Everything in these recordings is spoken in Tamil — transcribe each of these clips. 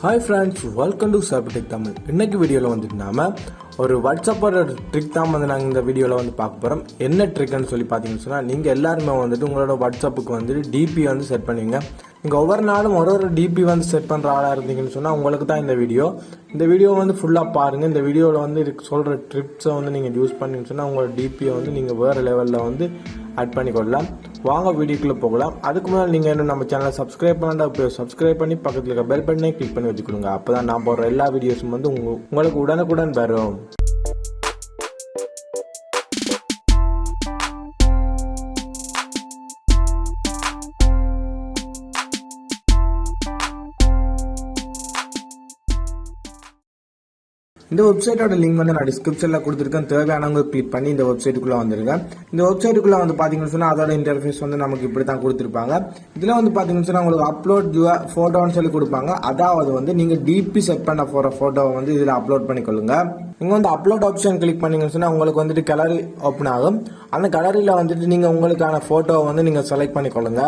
Hi friends, welcome to CyberTechTamil. இன்னைக்கு வீடியோல வந்துட்டு நாம ஒரு வாட்ஸ்அப்போட ட்ரிக் தான் வந்து நாங்கள் இந்த வீடியோவில் வந்து பார்க்க போகிறோம். என்ன ட்ரிக்னு சொல்லி பார்த்தீங்கன்னு சொன்னால், நீங்கள் எல்லாருமே வந்துட்டு உங்களோட வாட்ஸ்அப்புக்கு வந்துட்டு டிபி வந்து செட் பண்ணுவீங்க. நீங்கள் ஒவ்வொரு நாளும் ஒரு டிபி வந்து செட் பண்ணுற ஆளாக இருந்தீங்கன்னு சொன்னால் உங்களுக்கு தான் இந்த வீடியோ வந்து ஃபுல்லாக பாருங்கள். இந்த வீடியோவில் வந்து இதுக்கு சொல்கிற ட்ரிப்ஸை வந்து நீங்கள் யூஸ் பண்ணிங்கன்னு சொன்னால் உங்களோட டிபியை வந்து நீங்கள் வேறு லெவலில் வந்து ஆட் பண்ணிக்கொள்ளலாம். வாங்க வீடியோக்குள்ளே போகலாம். அதுக்கு முன்னாடி நீங்கள் இன்னும் நம்ம சேனலை சப்ஸ்கிரைப் பண்ணாண்டா இப்போ சப்ஸ்கிரைப் பண்ணி பக்கத்தில் இருக்க பெல் பட்டனை கிளிக் பண்ணி வச்சுக்கோங்க. அப்போ தான் நான் போடுற எல்லா வீடியோஸும் வந்து உங்களுக்கு உடனுக்குடன் வரும். இந்த வெப்சைட்டோட லிங்க் வந்து நான் டிஸ்கிரிப்ஷன்ல கொடுத்துருக்கேன். தேவையானவங்க கிளிக் பண்ணி இந்த வெப்சைட்டுக்குள்ள வந்துருங்க. இந்த வெப்சைட்டுக்குள்ள வந்து பாத்தீங்கன்னு சொன்னா அதோட இன்டர்ஃபேஸ் வந்து நமக்கு இப்படி தான் கொடுத்துருப்பாங்க. இதுல வந்து பாத்தீங்கன்னு சொன்னா உங்களுக்கு அப்லோட் போட்டோன்னு சொல்லி கொடுப்பாங்க. அதாவது வந்து நீங்க டிபி செட் பண்ண போற போட்டோவை வந்து இதுல அப்லோட் பண்ணிக்கொள்ளுங்க. நீங்க வந்து அப்லோட் ஆப்ஷன் கிளிக் பண்ணீங்கன்னு சொன்னா உங்களுக்கு வந்துட்டு கேலரி ஓப்பன் ஆகும். அந்த கேலரியில வந்துட்டு நீங்க உங்களுக்கான போட்டோவை வந்து நீங்க செலக்ட் பண்ணிக்கொள்ளுங்க.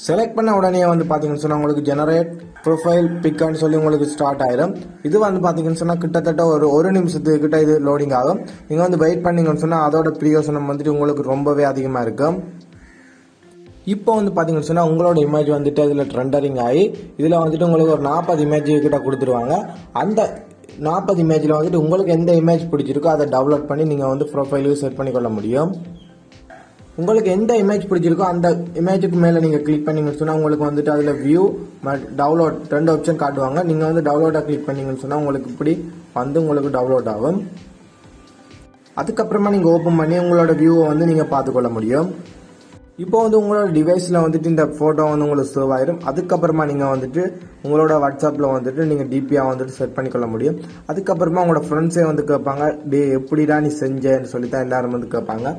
செலக்ட் பண்ண உடனே வந்து பார்த்தீங்கன்னு சொன்னால் உங்களுக்கு ஜெனரேட் ப்ரொஃபைல் பிக்னு சொல்லி உங்களுக்கு ஸ்டார்ட் ஆயிடும். இது வந்து பார்த்தீங்கன்னு சொன்னால் கிட்டத்தட்ட ஒரு நிமிஷத்துக்கு கிட்ட இது லோடிங் ஆகும். நீங்கள் வந்து வெயிட் பண்ணீங்கன்னு சொன்னால் அதோட பிரயோசனம் வந்துட்டு உங்களுக்கு ரொம்பவே அதிகமாக இருக்கும். இப்போ வந்து பார்த்தீங்கன்னு சொன்னால் உங்களோட இமேஜ் வந்துட்டு அதில் ட்ரெண்டரிங் ஆகி இதில் வந்துட்டு உங்களுக்கு ஒரு 40 இமேஜ் கிட்ட கொடுத்துருவாங்க. அந்த 40 இமேஜில் வந்துட்டு உங்களுக்கு எந்த இமேஜ் பிடிச்சிருக்கோ அதை டவுன்லோட் பண்ணி நீங்கள் வந்து ப்ரொஃபைலுக்கு செட் பண்ணிக்கொள்ள முடியும். உங்களுக்கு எந்த இமேஜ் பிடிச்சிருக்கோ அந்த இமேஜுக்கு மேலே நீங்கள் கிளிக் பண்ணீங்கன்னு சொன்னால் உங்களுக்கு வந்துட்டு அதில் வியூ டவுன்லோட் 2 ஆப்ஷன் காட்டுவாங்க. நீங்கள் வந்து டவுன்லோடாக கிளிக் பண்ணீங்கன்னு சொன்னால் உங்களுக்கு இப்படி வந்து உங்களுக்கு டவுன்லோட் ஆகும். அதுக்கப்புறமா நீங்கள் ஓப்பன் பண்ணி உங்களோட வியூவை வந்து நீங்கள் பார்த்துக்கொள்ள முடியும். இப்போ வந்து உங்களோட டிவைஸில் வந்துட்டு இந்த ஃபோட்டோ வந்து உங்களுக்கு சேவ் ஆயிடும். அதுக்கப்புறமா நீங்கள் வந்துட்டு உங்களோட வாட்ஸ்அப்பில் வந்துட்டு நீங்கள் டிபியாக வந்துட்டு செட் பண்ணிக்கொள்ள முடியும். அதுக்கப்புறமா உங்களோட ஃப்ரெண்ட்ஸே வந்து கேட்பாங்க, டே எப்படிடா நீ செஞ்சேன்னு சொல்லி தான் எல்லாரும் வந்து கேட்பாங்க.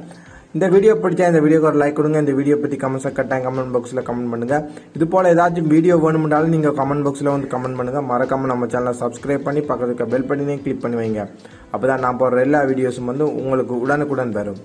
இந்த வீடியோ பிடிச்சா இந்த வீடியோக்கு ஒரு லைக் கொடுங்க. இந்த வீடியோ பற்றி கமெண்ட்ஸாக கட்டாயம் கமெண்ட் பாக்ஸில் கமெண்ட் பண்ணுங்க. இது போல் ஏதாச்சும் வீடியோ வேணும்னாலும் நீங்கள் கமெண்ட் பாக்ஸில் வந்து கமெண்ட் பண்ணுங்க. மறக்காம நம்ம சேனலை சப்ஸ்கிரைப் பண்ணி பக்கத்துக்கு பெல் பட்டனையும் கிளிக் பண்ணி வைங்க. அப்போ தான் நான் போடுற எல்லா வீடியோஸும் வந்து உங்களுக்கு உடனுக்குடன் வரும்.